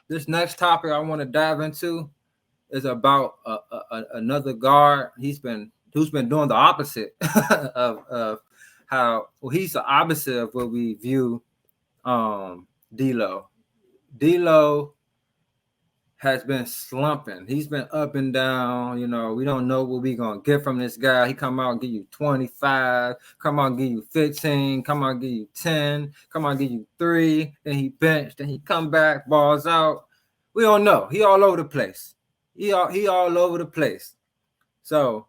This next topic I want to dive into is about another guard. Who's been doing the opposite of how he's the opposite of what we view D'Lo. D'Lo has been slumping. He's been up and down. We don't know what we're gonna get from this guy. He come out and give you 25, come out and give you 15, come out and give you 10, come out and give you 3, then he benched, then he come back, balls out. We don't know. He all over the place. He all over the place. So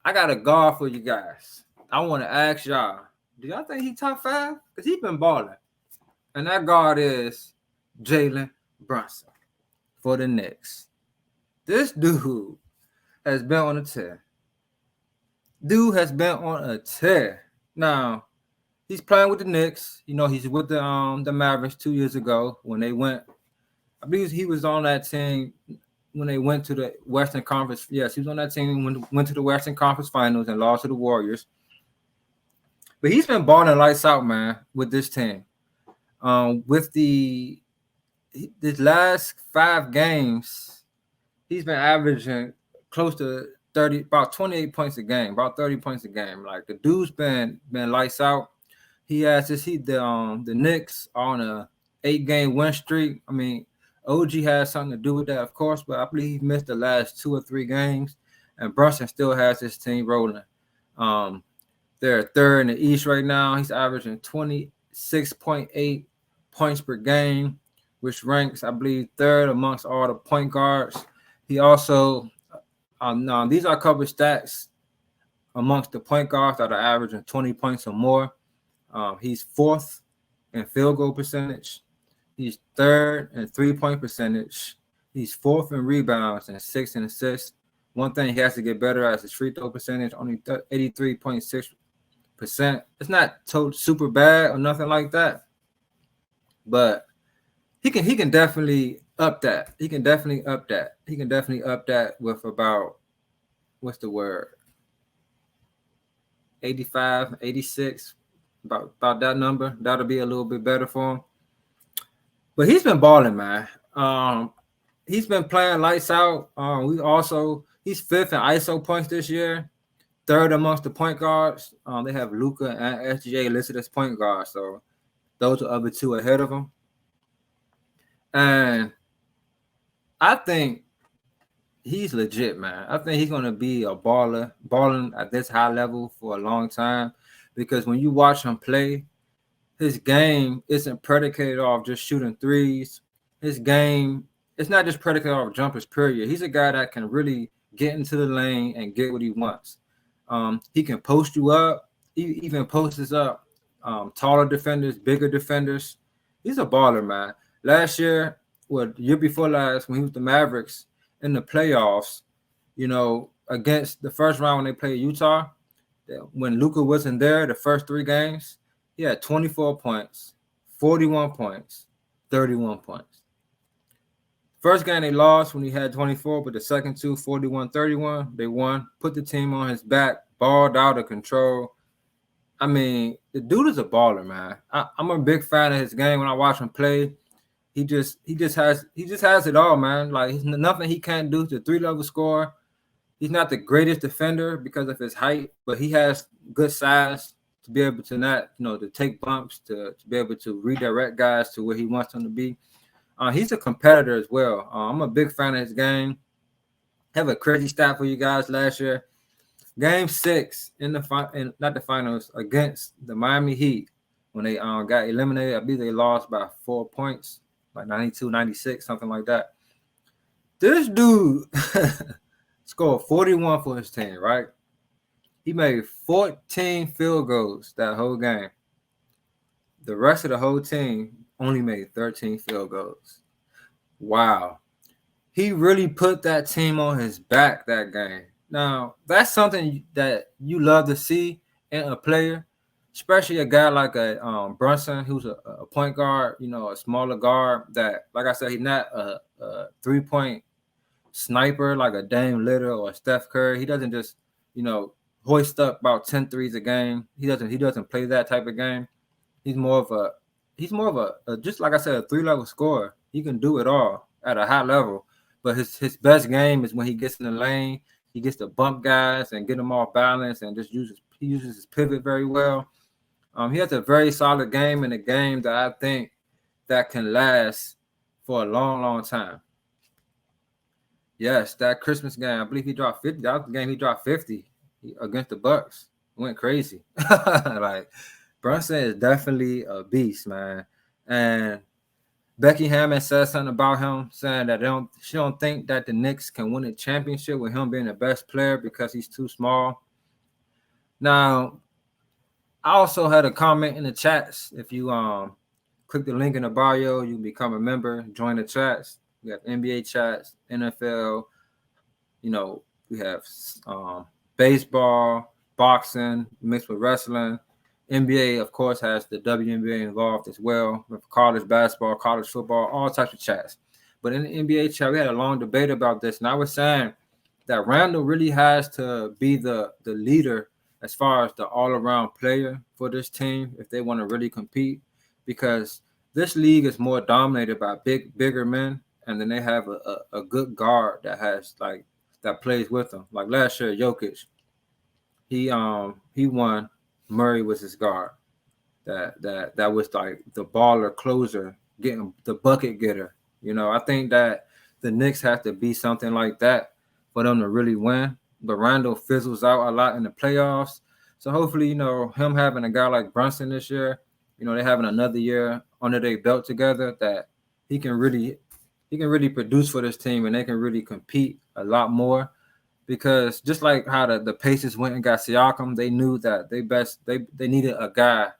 I got a guard for you guys. I want to ask y'all, do y'all think he top 5? Because he's been balling. And that guard is Jalen Brunson for the Knicks. This dude has been on a tear. Now, he's playing with the Knicks. He's with the Mavericks 2 years ago when they went. I believe he was on that team when they went to the Western Conference. Yes, he was on that team when went to the Western Conference Finals and lost to the Warriors. But he's been balling lights out, man, with this team. With these last 5 games, he's been averaging close to 30, about 28 points a game, about 30 points a game. Like, the dude's been lights out. He has the Knicks on a 8-game win streak. I mean, OG has something to do with that, of course, but I believe he missed the last 2 or 3 games, and Brunson still has his team rolling. They're third in the East right now. He's averaging 26.8 points per game, which ranks, I believe, third amongst all the point guards. He also, these are covered stats amongst the point guards that are averaging 20 points or more. He's 4th in field goal percentage. He's 3rd in 3-point percentage. He's 4th in rebounds and 6th in assists. One thing he has to get better at is his free throw percentage, only 83.6%. It's not super bad or nothing like that, but he can definitely up that. He can definitely up that with about, what's the word? 85, 86, about that number. That'll be a little bit better for him. But he's been balling, man. He's been playing lights out. He's 5th in ISO points this year, 3rd amongst the point guards. They have Luka and SGA listed as point guards, so those are other 2 ahead of him. And I think he's legit, man. I think he's going to be a balling at this high level for a long time, because when you watch him play, his game isn't predicated off just shooting threes. His game, it's not just predicated off jumpers, period. He's a guy that can really get into the lane and get what he wants. He can post you up. He even posts up taller defenders, bigger defenders. He's a baller, man. Last year, the year before last, when he was the Mavericks in the playoffs, against the first round when they played Utah, when Luka wasn't there, the first 3 games, he had 24 points, 41 points, 31 points. First game they lost when he had 24, but the second 2, 41, 31, they won, put the team on his back, balled out of control. I mean, the dude is a baller, man. I'm a big fan of his game. When I watch him play, he just has it all, man. Like, there's nothing he can't do. He's a 3-level scorer. He's not the greatest defender because of his height, but he has good size to be able to not, to take bumps, to be able to redirect guys to where he wants them to be. He's a competitor as well. I'm a big fan of his game. I have a crazy stat for you guys last year. Game 6 in not the finals, against the Miami Heat, when they got eliminated. I believe they lost by 4 points, like 92, 96, something like that. This dude scored 41 for his team, right? He made 14 field goals that whole game. The rest of the whole team only made 13 field goals. Wow. He really put that team on his back that game. Now, that's something that you love to see in a player, especially a guy like a Brunson, who's a point guard, a smaller guard that, like I said, he's not a 3-point sniper like a Dame Lillard or a Steph Curry. He doesn't just, hoist up about 10 threes a game. He doesn't play that type of game. He's more of a just like I said, a 3-level scorer. He can do it all at a high level. But his best game is when he gets in the lane. He gets to bump guys and get them off balance and just uses his pivot very well. He has a very solid game and a game that I think that can last for a long, long time. Yes, that Christmas game, I believe he dropped 50. That was the game he dropped 50 against the Bucks. Went crazy. Like Brunson is definitely a beast, man. And Becky Hammond said something about him, saying that she don't think that the Knicks can win a championship with him being the best player because he's too small. Now, I also had a comment in the chats. If you click the link in the bio, you can become a member, join the chats. We have NBA chats, NFL. We have baseball, boxing, mixed with wrestling. NBA, of course, has the WNBA involved as well, with college basketball, college football, all types of chats. But in the NBA chat, we had a long debate about this, and I was saying that Randall really has to be the leader as far as the all-around player for this team if they want to really compete, because this league is more dominated by bigger men, and then they have a good guard that plays with them. Like last year, Jokic, he won. Murray was his guard. That was like the baller closer, getting the bucket getter. I think that the Knicks have to be something like that for them to really win. But Randall fizzles out a lot in the playoffs. So hopefully, him having a guy like Brunson this year, they're having another year under their belt together, that he can really produce for this team and they can really compete a lot more. Because just like how the Pacers went and got Siakam, they knew that they needed a guy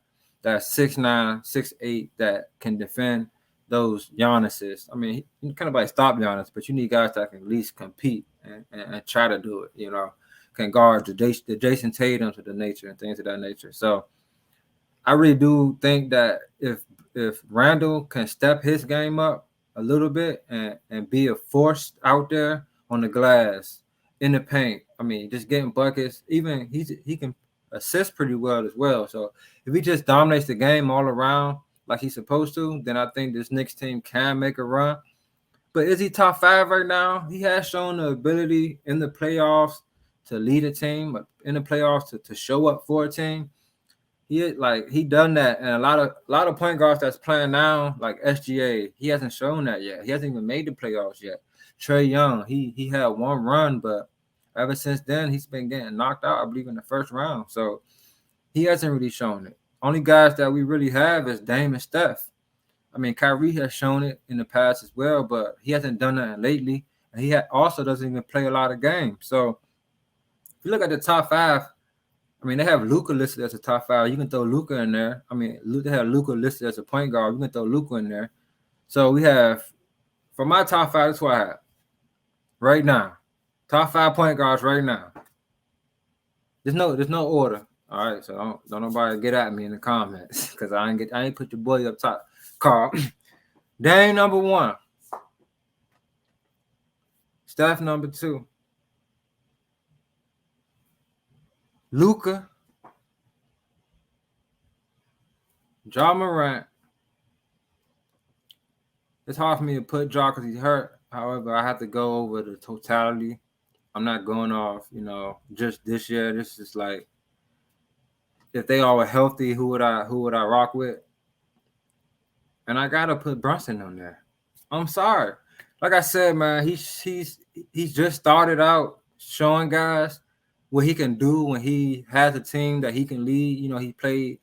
that's 6'9", 6'8", that can defend those Giannis's. I mean, you kind of like stop Giannis, but you need guys that can at least compete and try to do it. Can guard the Jason Tatum's of the nature and things of that nature. So I really do think that if Randall can step his game up a little bit and be a force out there on the glass, in the paint, I mean, just getting buckets. Even he can assist pretty well as well. So if he just dominates the game all around like he's supposed to, then I think this Knicks team can make a run. But is he top 5 right now? He has shown the ability in the playoffs to lead a team, in the playoffs to show up for a team. He done that, and a lot of point guards that's playing now, like SGA, he hasn't shown that yet. He hasn't even made the playoffs yet. Trae Young, he had one run, but ever since then, he's been getting knocked out, I believe, in the first round. So he hasn't really shown it. Only guys that we really have is Dame and Steph. I mean, Kyrie has shown it in the past as well, but he hasn't done that lately. And he also doesn't even play a lot of games. So if you look at the top 5, I mean, they have Luka listed as a top 5. You can throw Luka in there. I mean, they have Luka listed as a point guard. You can throw Luka in there. So we have, for my top 5, that's what I have right now. Top 5 point guards right now. There's no order. All right, so don't nobody get at me in the comments because I ain't put your boy up top. Carl, Dame number 1, Steph number 2, Luka, Ja Morant. It's hard for me to put Ja because he's hurt. However, I have to go over the totality. I'm not going off, just this year. This is like, if they all were healthy, who would I rock with? And I gotta put Brunson on there. I'm sorry. Like I said, man, he's just started out showing guys what he can do when he has a team that he can lead. He played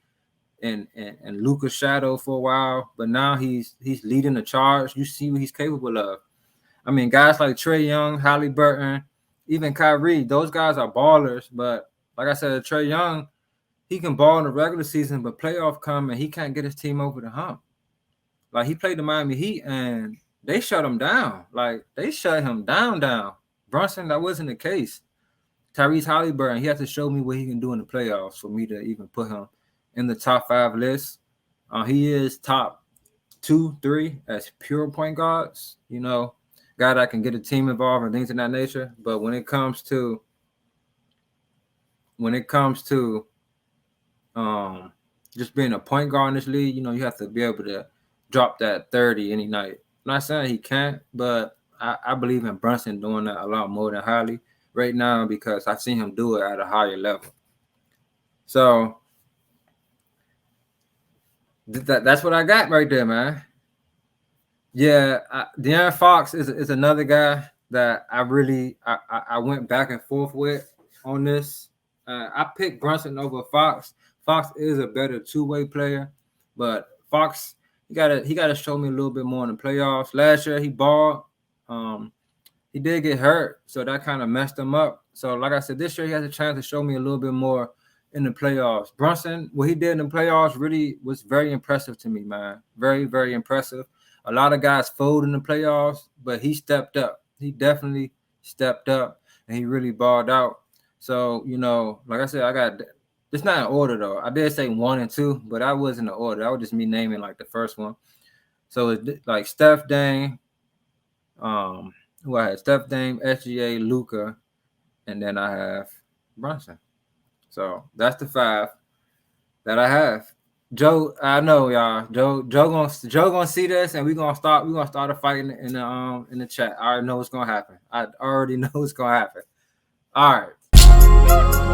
in Luka's shadow for a while, but now he's leading the charge. You see what he's capable of. I mean, guys like Trae Young, Halliburton, even Kyrie, those guys are ballers. But like I said, Trae Young, he can ball in the regular season, but playoff come and he can't get his team over the hump. Like, he played the Miami Heat and they shut him down. Like, they shut him down. Brunson, that wasn't the case. Tyrese Halliburton, he has to show me what he can do in the playoffs for me to even put him in the top 5 list. He is top 2, 3 as pure point guards. Guy that can get a team involved and things of that nature. But when it comes to just being a point guard in this league, you have to be able to drop that 30 any night. not saying he can't, but I believe in Brunson doing that a lot more than Holly right now because I've seen him do it at a higher level. So that's what I got right there, man. Yeah, De'Aaron Fox is another guy that I went back and forth with on this. I picked Brunson over Fox. Fox is a better two-way player, but Fox he gotta show me a little bit more in the playoffs. Last year he balled. He did get hurt, so that kind of messed him up. So like I said, this year he has a chance to show me a little bit more in the playoffs. Brunson, what he did in the playoffs really was very impressive to me, man. Very, very impressive. A lot of guys fold in the playoffs, but he stepped up. He definitely stepped up, and he really balled out. So, like I said, I got it's not in order though. I did say 1 and 2, but I wasn't in order. That was just me naming like the first one. So it's like Steph, Dame, who I had Steph, Dame, SGA, Luka, and then I have Brunson. So that's the 5 that I have. Joe, I know y'all. Joe gonna see this, and we're gonna start a fight in the chat. I already know what's gonna happen. I already know what's gonna happen. All right.